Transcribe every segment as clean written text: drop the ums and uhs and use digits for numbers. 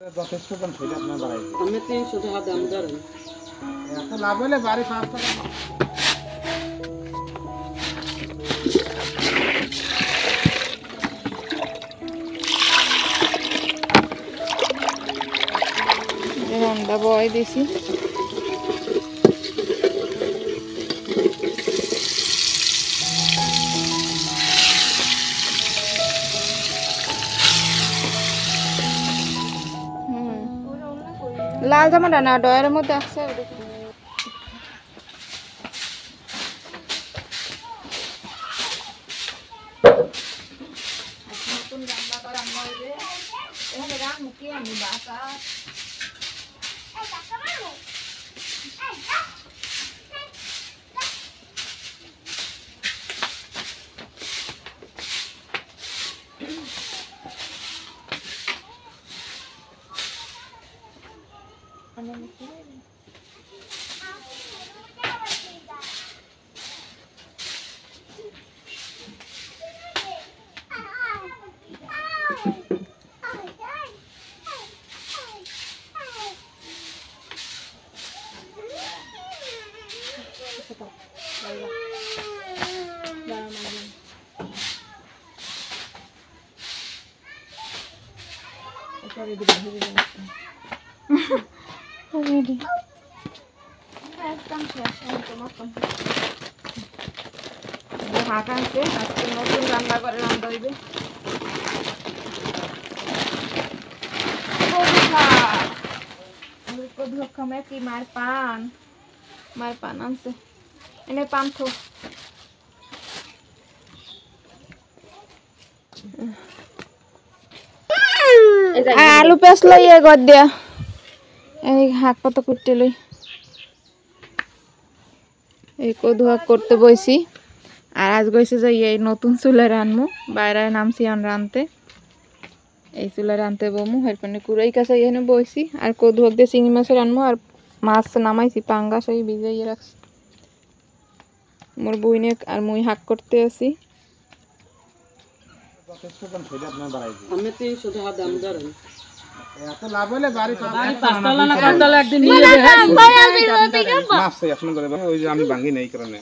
যথেষ্ট দাম সেটা আপনার বাড়াই আমি 300 টাকা দাম ধরেন এত লাভ হলে বাড়ি 5 টাকা রান্না বয় দিছি লাল জামাটা না ডয়ের মধ্যে আছে নতুন রান্না করা হইবে এখানে রান মুখে আমি বাসা হাঁকানছে আজকে নতুন রান্না করে রান্না হইবে খামে কি মায়ের পান আনছে এনে পান থো আলু পেঁয়াজ লইয়ে গদ দিয়া এই শাক পাতা কুটতে লই এই কদু শাক করতে বইছি আর আজ গইছে যে এই নতুন চুলে রানমু বাইরে নামছি আন রানতে এই চুলে রানতে বমু হেরপানে কুড়াই কাছে এখানে বইছি আর কদু শাক দিয়ে চিংড়ি মাছ রানমু আর মাছ নামাইছি পাঙ্গাস ওই ভিজাইয়ে রাখছি মোর বইনে আর মুই শাক করতে আছি যথেষ্ট দাম সেটা আপনার বাড়াই আমি 300 টাকা দাম ধরেন এত লাভ হলে বাড়ি 5 টাকা না কাটলে একদিন নিয়ে যাবেন মাছ চাই আপনার করে ওই যে আমি ভাঙি নাই কারণে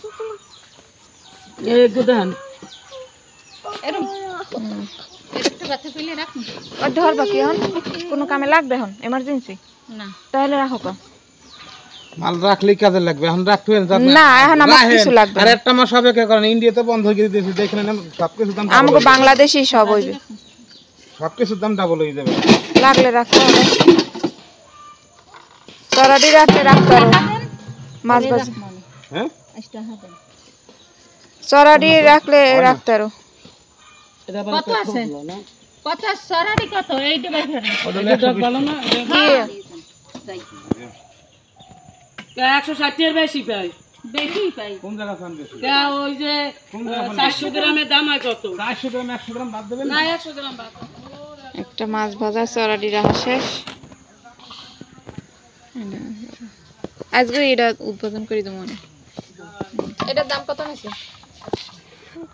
এই গুদান ধর বাকি হন কোনো কামে লাগবে হন এমার্জেন্সি না তাহলে রাখো কা মাল রাখলে কাজে লাগবে এখন রাখতে না এখন আমার কিছু লাগবে আর একটা মাস হবে কারণ ইন্ডিয়াতে বন্ধ করে দিয়েছে দেখেন না সবকিছু দাম আমাকে বাংলাদেশি সব হইবে সবকিছুর দাম ডাবল হয়ে যাবে লাগলে রাখতে হবে তরাডি রাখতে মাছ ভাজি হ্যাঁ চরাডি রাখলে রাখতে আরো কত আছে কত সরারি কত এইটা বাই ধরেন ওটা ভালো না কি 160 এর বেশি পাই কোন জায়গা ফান বেশি ওই যে 400 গ্রামের দাম হয় কত 400 গ্রাম 100 গ্রাম বাদ দেবেন না 100 গ্রাম বাদ একটা মাছ ভাজা চরাডি রাখা শেষ আজকে এটা উদ্বোধন করে দেবো মনে এটার দাম কত নিছে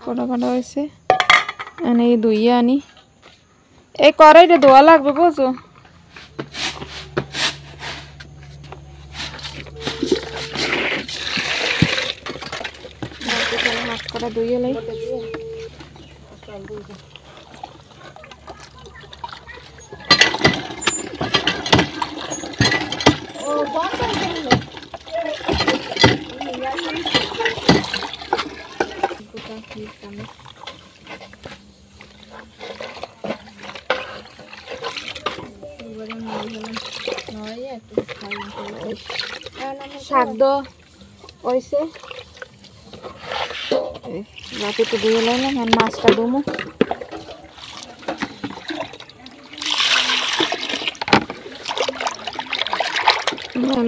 কটা কটা হয়েছে আনি ধুইয়া আনি এই কড়াইটা ধোয়া লাগবে বুঝো হাত কটা ধুইয়া লাই শাক দো হয়েছে রাতে তো ধুয়ে লাইলাম আর মাছটা দুমু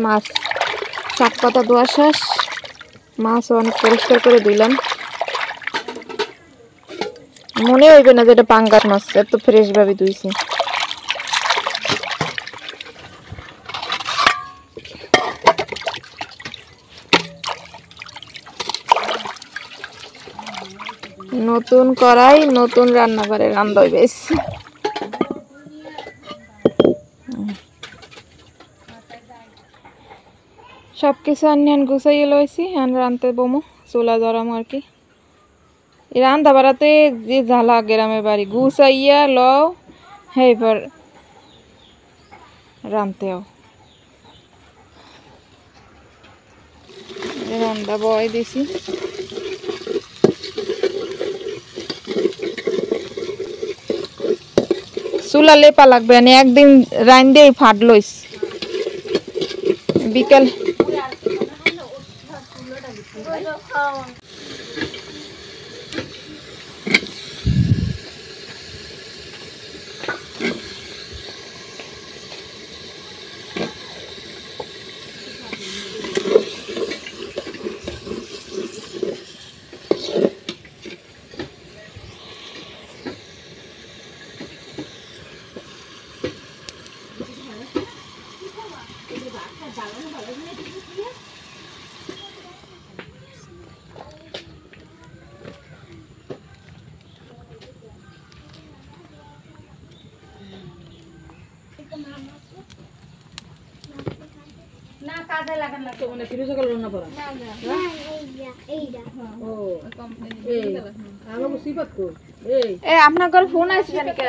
মাছ শাক পাতা ধোয়া শেষ মাছ অনেক পরিষ্কার করে দিলাম মনে হইবে না যেটা পাঙ্গাস মাছ এত ফ্রেশ ভাবে ধুইছি নতুন কড়াই নতুন রান্নাঘরে রান্না হইবে সব কিছু আনিয়ান গুছাইয়ে লইছি এখন রানতে বমু চুলা ধরাম আর কি রান্না বাড়াতে যে জ্বালা গ্রামের বাড়ি গুছাইয়া লও হেবার রানতেও রান্না বয় দিছি চুলা লেপা লাগবে না একদিন রান দিয়ে ফাট লইস বিকাল না কাজে লাগান লাগতো মানে ফিরোজা গেল না পড়া ও এই আলো সিফাত কো এ আপনার ঘর ফোন আছে জানি কে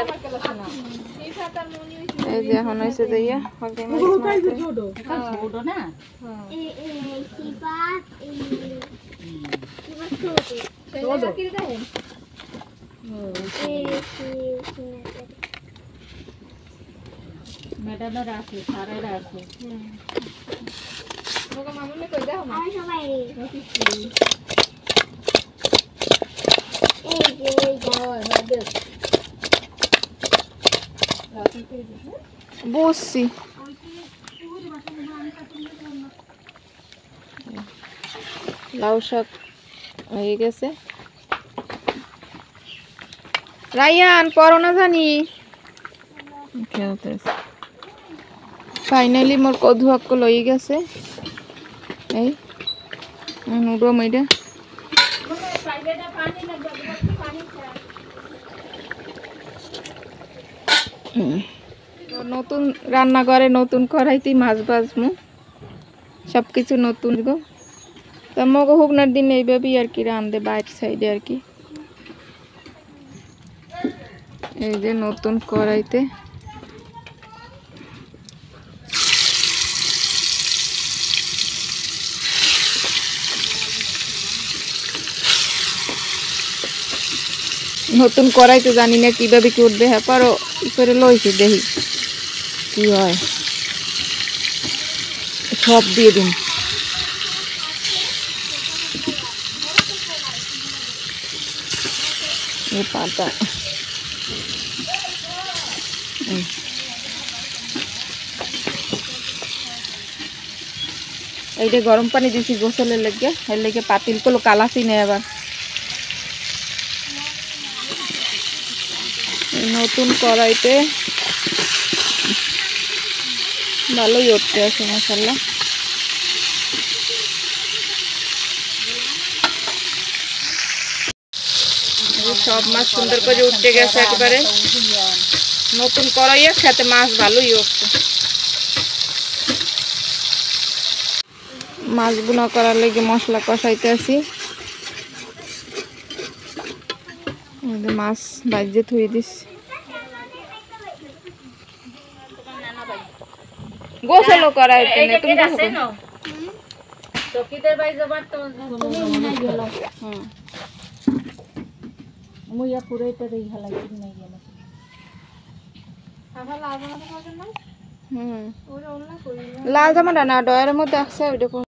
এই যে এখন হইছে দইয়া হলদে মাছ ছোট না ম্যাডামের আছে স্যারের আছে মোগো মামুনি কই দাও না বুঝছি লাউ শাক হয়ে গেছে রায়ান পড়ো না জানি ফাইনালি মোর কদু আক্ক লই গেছে এই নুডো মাইডা নতুন রান্নাঘরে নতুন কড়াইতেই মাছ ভাজমু সব কিছু নতুন গো তা মগো হুগনার দিন এইভাবেই আর কি রান্ধে বাইরের সাইডে আর কি এই যে নতুন কড়াইতে নতুন কড়াইতে জানি না কিভাবে কি উঠবে হ্যাঁ পারো ই করে লইছি দেখি কি হয় সব দিয়ে দিন এই পাতা এইটা গরম পানি দিছি গোসলের লেগে এর লেগে পাতিল গুলো কালাসি নেই আবার নতুন কড়াইতে ভালোই উঠতে আছে মশলা সব মাছ সুন্দর করে উঠতে গেছে একবারে নতুন কড়াইয়ে খেতে মাছ ভালোই উঠছে মাছ বুনা করার লেগে মশলা কষাইতে আছি মাছ বাজে থুই দিস গোসলও করাইতে না তুমি গোসল চকিদের বাই যাবার তো তুমি মনে গেল মুইয়া পুরোটা দেই হালাই নাই গেল লাল জামাটা না ডয়ের মধ্যে আছে ওইটা